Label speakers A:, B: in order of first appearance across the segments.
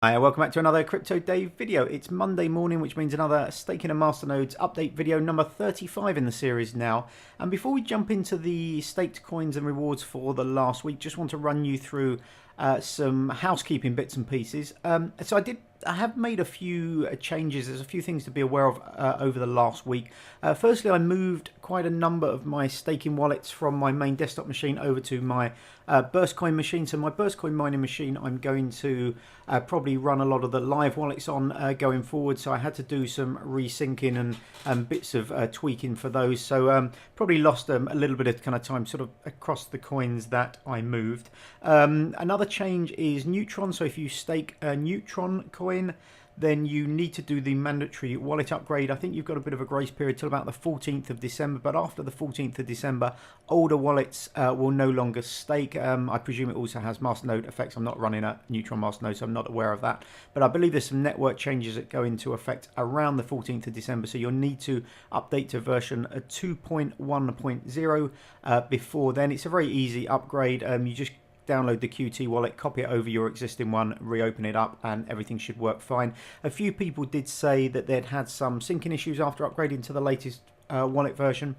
A: Hi, welcome back to another Crypto Dave video. It's Monday morning, which means another Staking and Masternodes update video number 35 in the series now. And before we jump into the staked coins and rewards for the last week, just want to run you through some housekeeping bits and pieces. I have made a few changes. There's a few things to be aware of over the last week. Firstly, I moved quite a number of my staking wallets from my main desktop machine over to my BurstCoin machine. So my BurstCoin mining machine, I'm going to probably run a lot of the live wallets on going forward. So I had to do some resyncing and bits of tweaking for those. So probably lost a little bit of kind of time sort of across the coins that I moved. Another change is Neutron. So if you stake a Neutron coin, then you need to do the mandatory wallet upgrade. I think you've got a bit of a grace period till about the 14th of December, but after the 14th of December, older wallets will no longer stake. I presume it also has masternode effects. I'm not running a Neutron masternode, so I'm not aware of that. But I believe there's some network changes that go into effect around the 14th of December, so you'll need to update to version 2.1.0 before then. It's a very easy upgrade. You just download the Qt wallet, copy it over your existing one, reopen it up, and everything should work fine. A few people did say that they'd had some syncing issues after upgrading to the latest wallet version.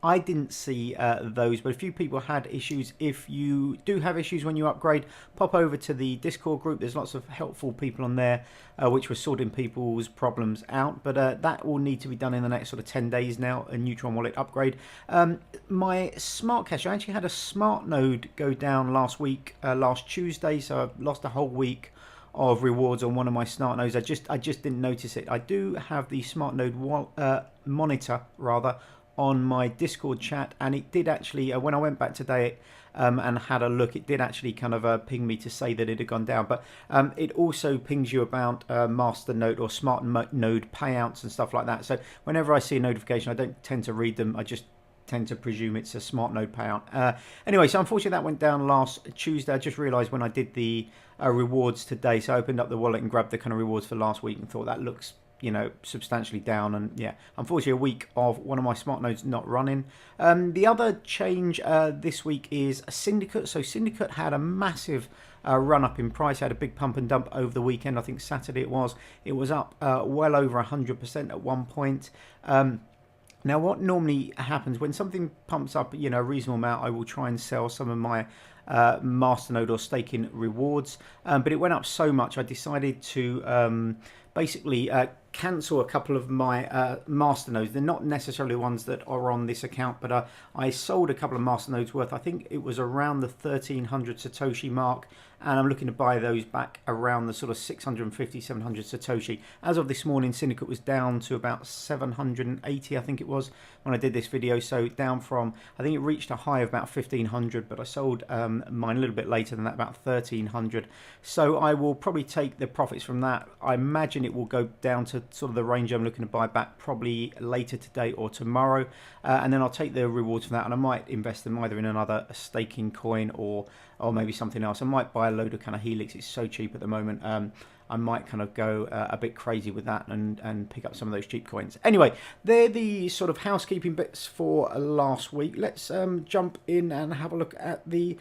A: I didn't see those, but a few people had issues. If you do have issues when you upgrade, pop over to the Discord group. There's lots of helpful people on there which were sorting people's problems out, but that will need to be done in the next sort of 10 days now, a Neutron wallet upgrade. My SmartCash, I actually had a SmartNode go down last week, last Tuesday, so I've lost a whole week of rewards on one of my SmartNodes. I just didn't notice it. I do have the SmartNode monitor rather on my Discord chat, and it did actually, when I went back today and had a look, it did actually kind of ping me to say that it had gone down. But it also pings you about Masternode or SmartNode payouts and stuff like that. So whenever I see a notification, I don't tend to read them. I just tend to presume it's a SmartNode payout. Anyway, so unfortunately that went down last Tuesday. I just realised when I did the rewards today, so I opened up the wallet and grabbed the kind of rewards for last week and thought that looks, you know, substantially down. And yeah, unfortunately a week of one of my SmartNodes not running. The other change this week is Syndicate. So Syndicate had a massive run up in price, had a big pump and dump over the weekend. I think Saturday it was up well over 100% at one point. Now what normally happens when something pumps up, you know, a reasonable amount, I will try and sell some of my masternode or staking rewards, but it went up so much I decided to basically cancel a couple of my masternodes. They're not necessarily ones that are on this account, but I sold a couple of masternodes worth, I think it was around the 1300 Satoshi mark, and I'm looking to buy those back around the sort of 650, 700 Satoshi. As of this morning, Syndicate was down to about 780, I think it was, when I did this video. So down from, I think it reached a high of about 1500, but I sold mine a little bit later than that, about 1300. So I will probably take the profits from that. I imagine it will go down to sort of the range I'm looking to buy back probably later today or tomorrow. And then I'll take the rewards from that, and I might invest them either in another staking coin or maybe something else. I might buy a load of kind of Helix. It's so cheap at the moment. I might kind of go a bit crazy with that and pick up some of those cheap coins. Anyway, they're the sort of housekeeping bits for last week. Let's jump in and have a look at the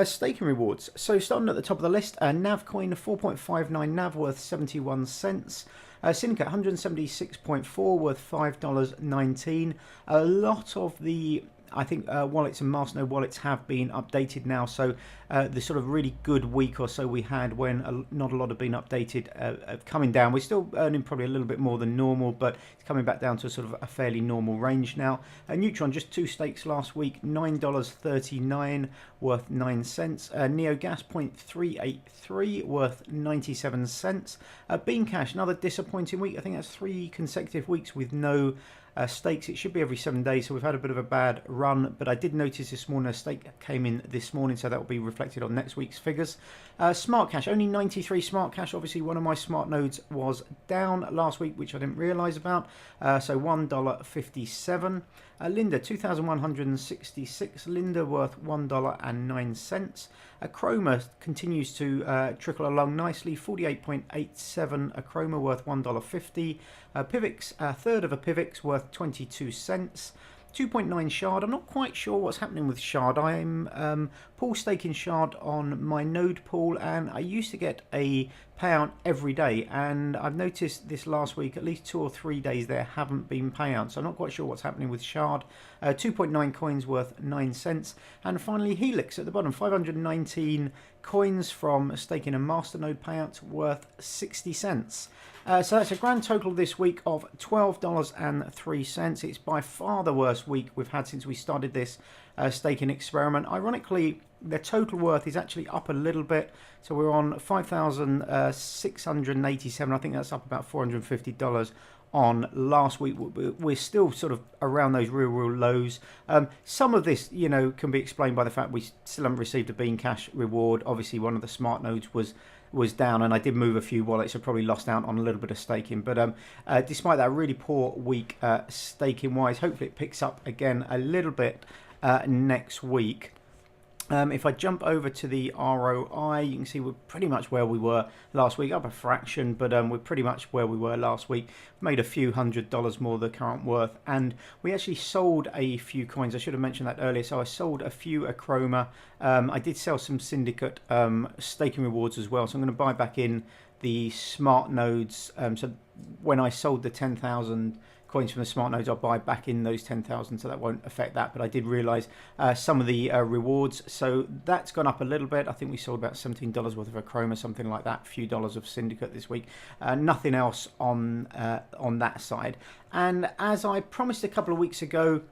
A: staking rewards. So starting at the top of the list, NavCoin 4.59 NAV worth 71 cents. Syndicate 176.4 worth $5.19. A lot of the, I think, wallets and Masternode wallets have been updated now. So the sort of really good week or so we had when not a lot have been updated coming down. We're still earning probably a little bit more than normal, but it's coming back down to sort of a fairly normal range now. Neutron, just 2 stakes last week, $9.39 worth 9 cents. NeoGas 0.383 worth 97 cents. BeanCash, another disappointing week. I think that's 3 consecutive weeks with no stakes. It should be every 7 days, so we've had a bit of a bad run, but I did notice this morning a stake came in this morning, so that will be reflected on next week's figures. SmartCash, only 93 SmartCash. Obviously one of my SmartNodes was down last week, which I didn't realise about, so $1.57. Linda, 2,166 Linda worth $1.09. Chroma continues to trickle along nicely, 48.87 a Chroma worth $1.50. Pivx, a third of a Pivx worth 22 cents. 2.9 shard. I'm not quite sure what's happening with shard. I'm pool staking shard on my node pool, and I used to get a payout every day, and I've noticed this last week at least 2 or 3 days there haven't been payouts, so I'm not quite sure what's happening with shard. 2.9 coins worth 9 cents. And finally Helix at the bottom, 519 coins from staking a masternode payout worth 60 cents. So that's a grand total this week of $12.03. It's by far the worst week we've had since we started this staking experiment. Ironically, the total worth is actually up a little bit. So we're on 5,687. I think that's up about $450 on last week. We're still sort of around those real lows. Some of this, you know, can be explained by the fact we still haven't received a BeanCash reward. Obviously, one of the SmartNodes was down, and I did move a few wallets. I probably lost out on a little bit of staking, but despite that really poor week staking wise, hopefully it picks up again a little bit next week. If I jump over to the ROI, you can see we're pretty much where we were last week, up a fraction, but we're pretty much where we were last week. Made a few $100s more the current worth, and we actually sold a few coins. I should have mentioned that earlier. So I sold a few Achroma. I did sell some Syndicate staking rewards as well, so I'm going to buy back in the SmartNodes. So when I sold the 10,000 coins from the SmartNodes, I'll buy back in those 10,000, so that won't affect that. But I did realise some of the rewards, so that's gone up a little bit. I think we sold about $17 worth of Achroma, something like that, a few dollars of Syndicate this week. Nothing else on that side. And as I promised a couple of weeks ago,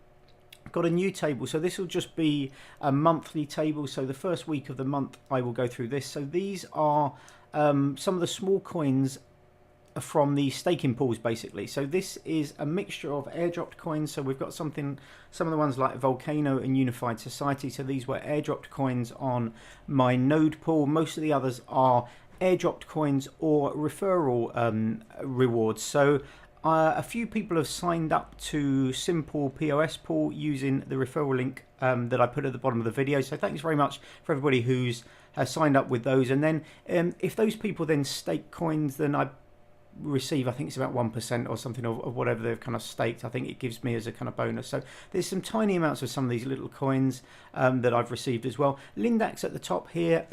A: got a new table. So this will just be a monthly table. So the first week of the month I will go through this. So these are some of the small coins from the staking pools, basically. So this is a mixture of airdropped coins. So we've got some of the ones like Volcano and Unified Society. So these were airdropped coins on my node pool. Most of the others are airdropped coins or referral rewards. So a few people have signed up to Simple POS pool using the referral link that I put at the bottom of the video. So thanks very much for everybody who's signed up with those. And then if those people then stake coins, then I receive, I think it's about 1% or something of whatever they've kind of staked. I think it gives me as a kind of bonus. So there's some tiny amounts of some of these little coins that I've received as well. Lindax at the top here.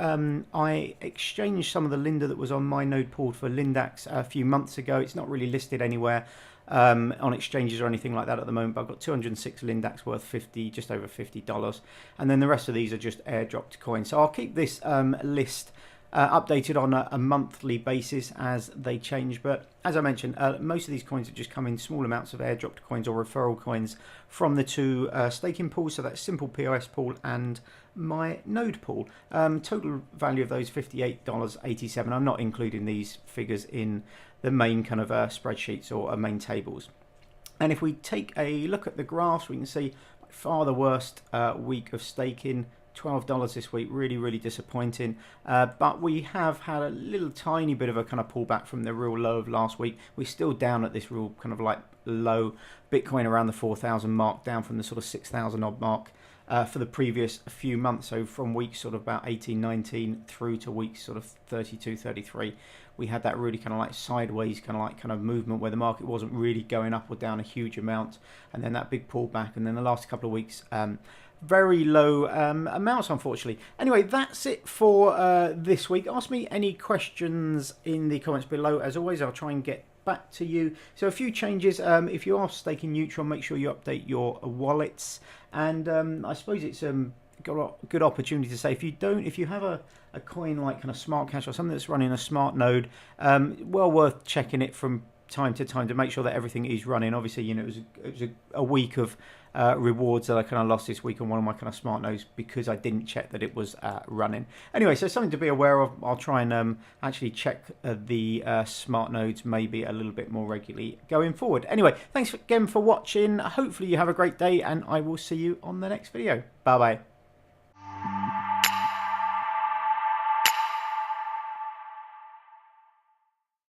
A: I exchanged some of the Linda that was on my node pool for Lindax a few months ago. It's not really listed anywhere on exchanges or anything like that at the moment, but I've got 206 Lindax worth just over $50, and then the rest of these are just airdropped coins. So I'll keep this list updated on a monthly basis as they change. But as I mentioned, most of these coins have just come in small amounts of airdropped coins or referral coins from the two staking pools. So that's Simple POS pool and my node pool. Total value of those $58.87. I'm not including these figures in the main kind of spreadsheets or main tables. And if we take a look at the graphs, we can see by far the worst week of staking. $12 this week, really disappointing, but we have had a little tiny bit of a kind of pullback from the real low of last week. We're still down at this real kind of like low. Bitcoin around the 4,000 mark, down from the sort of 6,000 odd mark for the previous few months. So from weeks sort of about 18, 19 through to weeks sort of 32, 33, we had that really kind of like sideways kind of movement where the market wasn't really going up or down a huge amount, and then that big pullback, and then the last couple of weeks very low amounts, unfortunately. Anyway, that's it for this week. Ask me any questions in the comments below. As always, I'll try and get back to you. So a few changes. If you are staking Neutron, make sure you update your wallets. And I suppose it's got a good opportunity to say, if you have a coin like kind of SmartCash or something that's running a smart node, well worth checking it from time to time to make sure that everything is running. Obviously, you know, it was a week of rewards that I kind of lost this week on one of my kind of smart nodes because I didn't check that it was running. Anyway, so something to be aware of. I'll try and actually check the smart nodes maybe a little bit more regularly going forward. Anyway, thanks again for watching. Hopefully you have a great day, and I will see you on the next video. Bye bye.